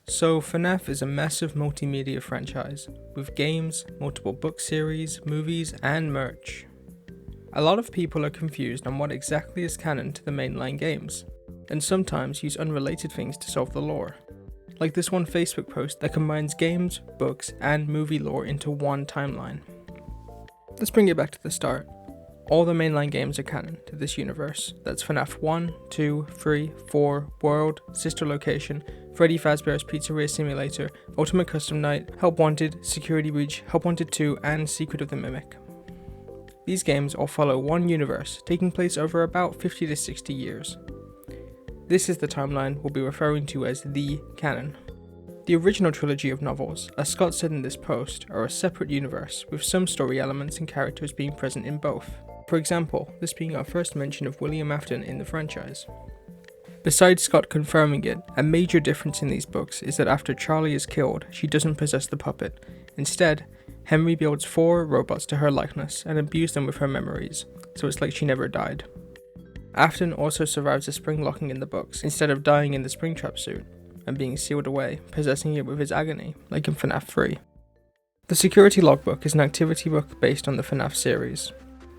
So FNAF is a massive multimedia franchise, with games, multiple book series, movies, and merch. A lot of people are confused on what exactly is canon to the mainline games, and sometimes use unrelated things to solve the lore. Like this one Facebook post that combines games, books, and movie lore into one timeline. Let's bring it back to the start. All the mainline games are canon to this universe. That's FNAF 1, 2, 3, 4, World, Sister Location, Freddy Fazbear's Pizzeria Simulator, Ultimate Custom Night, Help Wanted, Security Breach, Help Wanted 2, and Secret of the Mimic. These games all follow one universe, taking place over about 50 to 60 years. This is the timeline we'll be referring to as the canon. The original trilogy of novels, as Scott said in this post, are a separate universe, with some story elements and characters being present in both. For example, this being our first mention of William Afton in the franchise. Besides Scott confirming it, a major difference in these books is that after Charlie is killed, she doesn't possess the puppet. Instead, Henry builds 4 robots to her likeness and imbues them with her memories, so it's like she never died. Afton also survives a spring locking in the books, instead of dying in the Springtrap suit, and being sealed away, possessing it with his agony, like in FNAF 3. The Security Logbook is an activity book based on the FNAF series,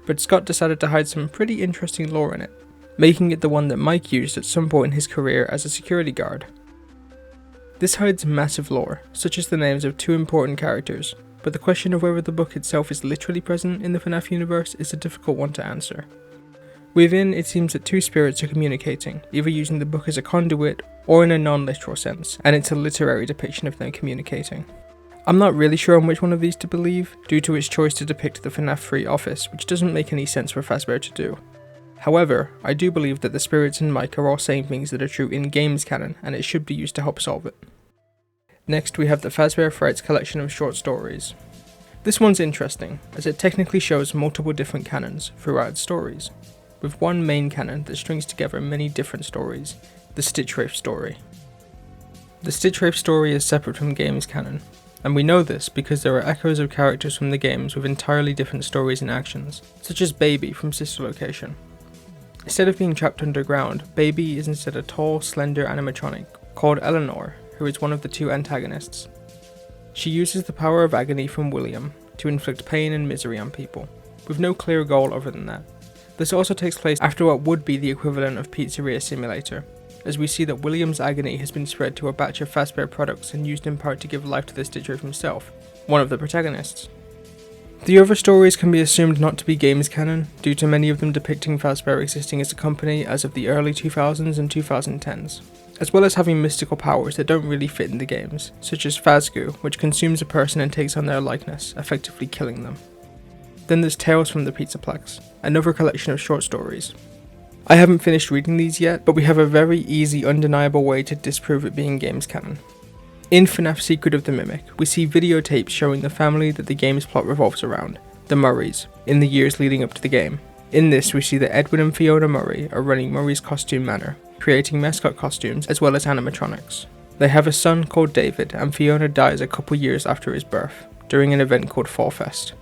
but Scott decided to hide some pretty interesting lore in it, making it the one that Mike used at some point in his career as a security guard. This hides massive lore, such as the names of 2 important characters, but the question of whether the book itself is literally present in the FNAF universe is a difficult one to answer. Within, it seems that 2 spirits are communicating, either using the book as a conduit or in a non-literal sense, and it's a literary depiction of them communicating. I'm not really sure on which one of these to believe, due to its choice to depict the FNAF 3 office, which doesn't make any sense for Fazbear to do. However, I do believe that the spirits and Mike are all saying things that are true in games canon, and it should be used to help solve it. Next, we have the Fazbear Frights collection of short stories. This one's interesting, as it technically shows multiple different canons throughout its stories, with one main canon that strings together many different stories, the Stitch Wraith story. The Stitch Wraith story is separate from games canon, and we know this because there are echoes of characters from the games with entirely different stories and actions, such as Baby from Sister Location. Instead of being trapped underground, Baby is instead a tall, slender animatronic called Eleanor, who is one of the 2 antagonists. She uses the power of agony from William to inflict pain and misery on people, with no clear goal other than that. This also takes place after what would be the equivalent of Pizzeria Simulator, as we see that William's agony has been spread to a batch of Fazbear products and used in part to give life to the Stitch Wraith himself, one of the protagonists. The other stories can be assumed not to be games canon, due to many of them depicting Fazbear existing as a company as of the early 2000s and 2010s, as well as having mystical powers that don't really fit in the games, such as Fazgoo, which consumes a person and takes on their likeness, effectively killing them. Then there's Tales from the Pizzaplex, another collection of short stories. I haven't finished reading these yet, but we have a very easy, undeniable way to disprove it being games canon. In FNAF Secret of the Mimic, we see videotapes showing the family that the game's plot revolves around, the Murrays, in the years leading up to the game. In this, we see that Edwin and Fiona Murray are running Murray's Costume Manor, creating mascot costumes as well as animatronics. They have a son called David, and Fiona dies a couple years after his birth, during an event called Fall Fest.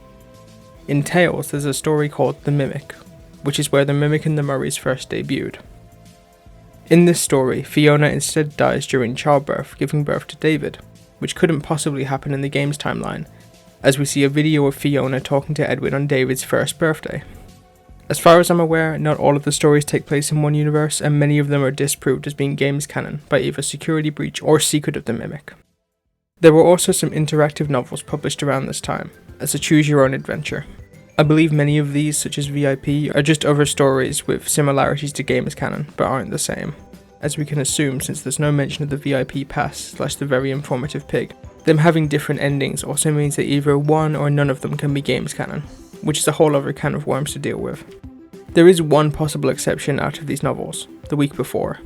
In Tales, there's a story called The Mimic, which is where the Mimic and the Murrays first debuted. In this story, Fiona instead dies during childbirth, giving birth to David, which couldn't possibly happen in the game's timeline, as we see a video of Fiona talking to Edwin on David's first birthday. As far as I'm aware, not all of the stories take place in one universe, and many of them are disproved as being games canon by either Security Breach or Secret of the Mimic. There were also some interactive novels published around this time, as a choose-your-own adventure. I believe many of these, such as VIP, are just other stories with similarities to games canon, but aren't the same, as we can assume since there's no mention of the VIP pass / the very informative pig. Them having different endings also means that either one or none of them can be games canon, which is a whole other can of worms to deal with. There is one possible exception out of these novels, The Week Before.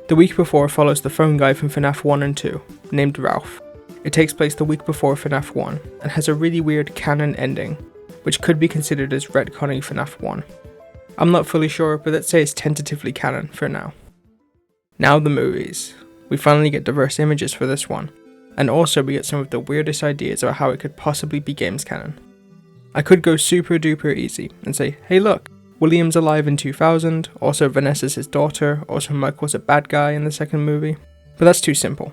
The Week Before follows the phone guy from FNAF 1 and 2, named Ralph. It takes place the week before FNAF 1, and has a really weird canon ending, which could be considered as retconning FNAF 1. I'm not fully sure, but let's say it's tentatively canon for now. Now the movies. We finally get diverse images for this one, and also we get some of the weirdest ideas about how it could possibly be games canon. I could go super duper easy and say, hey look, William's alive in 2000, also Vanessa's his daughter, also Michael's a bad guy in the second movie, but that's too simple.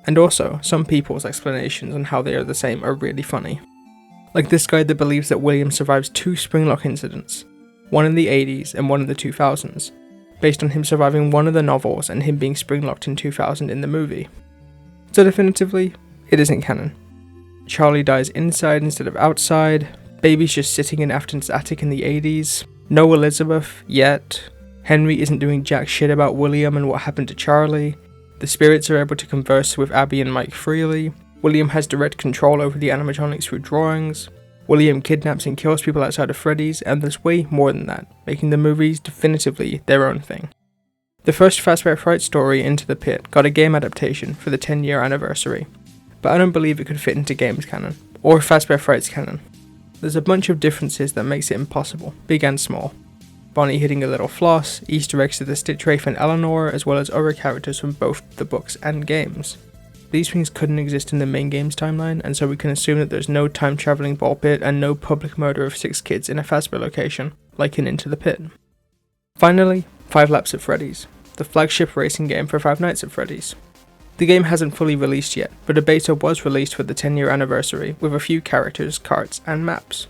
And also, some people's explanations on how they are the same are really funny. Like this guy that believes that William survives 2 Springlock incidents, one in the 80s and one in the 2000s, based on him surviving one of the novels and him being Springlocked in 2000 in the movie. So definitively, it isn't canon. Charlie dies inside instead of outside, Baby's just sitting in Afton's attic in the 80s, no Elizabeth, yet, Henry isn't doing jack shit about William and what happened to Charlie, the spirits are able to converse with Abby and Mike freely, William has direct control over the animatronics through drawings, William kidnaps and kills people outside of Freddy's, and there's way more than that, making the movies definitively their own thing. The first Fazbear Fright story, Into the Pit, got a game adaptation for the 10-year anniversary, but I don't believe it could fit into games canon, or Fazbear Fright's canon. There's a bunch of differences that makes it impossible, big and small. Bonnie hitting a little floss, Easter eggs to the Stitch Wraith and Eleanor, as well as other characters from both the books and games. These things couldn't exist in the main game's timeline, and so we can assume that there's no time-travelling ball pit and no public murder of 6 kids in a Fazbear location, like in Into the Pit. Finally, 5 Laps at Freddy's, the flagship racing game for Five Nights at Freddy's. The game hasn't fully released yet, but a beta was released for the 10-year anniversary with a few characters, carts, and maps.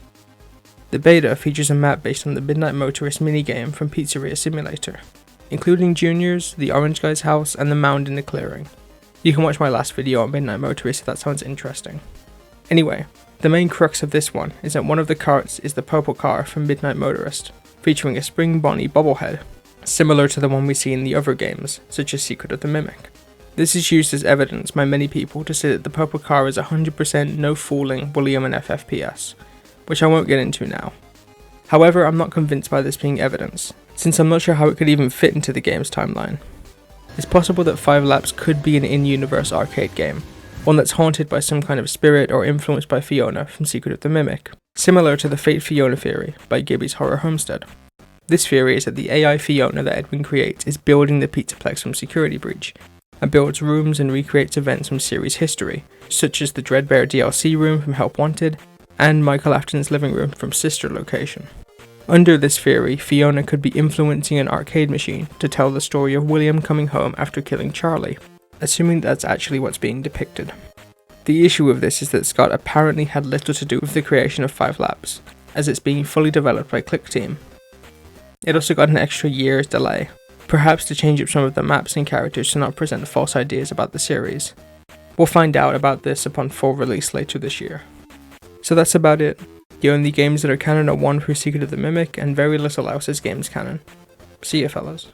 The beta features a map based on the Midnight Motorist minigame from Pizzeria Simulator, including Junior's, the Orange Guy's house, and the mound in the clearing. You can watch my last video on Midnight Motorist if that sounds interesting. Anyway, the main crux of this one is that one of the carts is the purple car from Midnight Motorist, featuring a Spring Bonnie bobblehead, similar to the one we see in the other games, such as Secret of the Mimic. This is used as evidence by many people to say that the purple car is 100% no fooling William and FFPS, which I won't get into now. However, I'm not convinced by this being evidence, since I'm not sure how it could even fit into the game's timeline. It's possible that 5 Laps could be an in-universe arcade game, one that's haunted by some kind of spirit or influenced by Fiona from Secret of the Mimic, similar to the Fate Fiona theory by Gibby's Horror Homestead. This theory is that the AI Fiona that Edwin creates is building the Pizzaplex from Security Breach, and builds rooms and recreates events from series history, such as the Dreadbear DLC room from Help Wanted, and Michael Afton's living room from Sister Location. Under this theory, Fiona could be influencing an arcade machine to tell the story of William coming home after killing Charlie, assuming that's actually what's being depicted. The issue with this is that Scott apparently had little to do with the creation of 5 Laps, as it's being fully developed by Click Team. It also got an extra year's delay, perhaps to change up some of the maps and characters to not present false ideas about the series. We'll find out about this upon full release later this year. So that's about it. The only games that are canon are 1 through Secret of the Mimic, and very little else is games canon. See ya, fellas.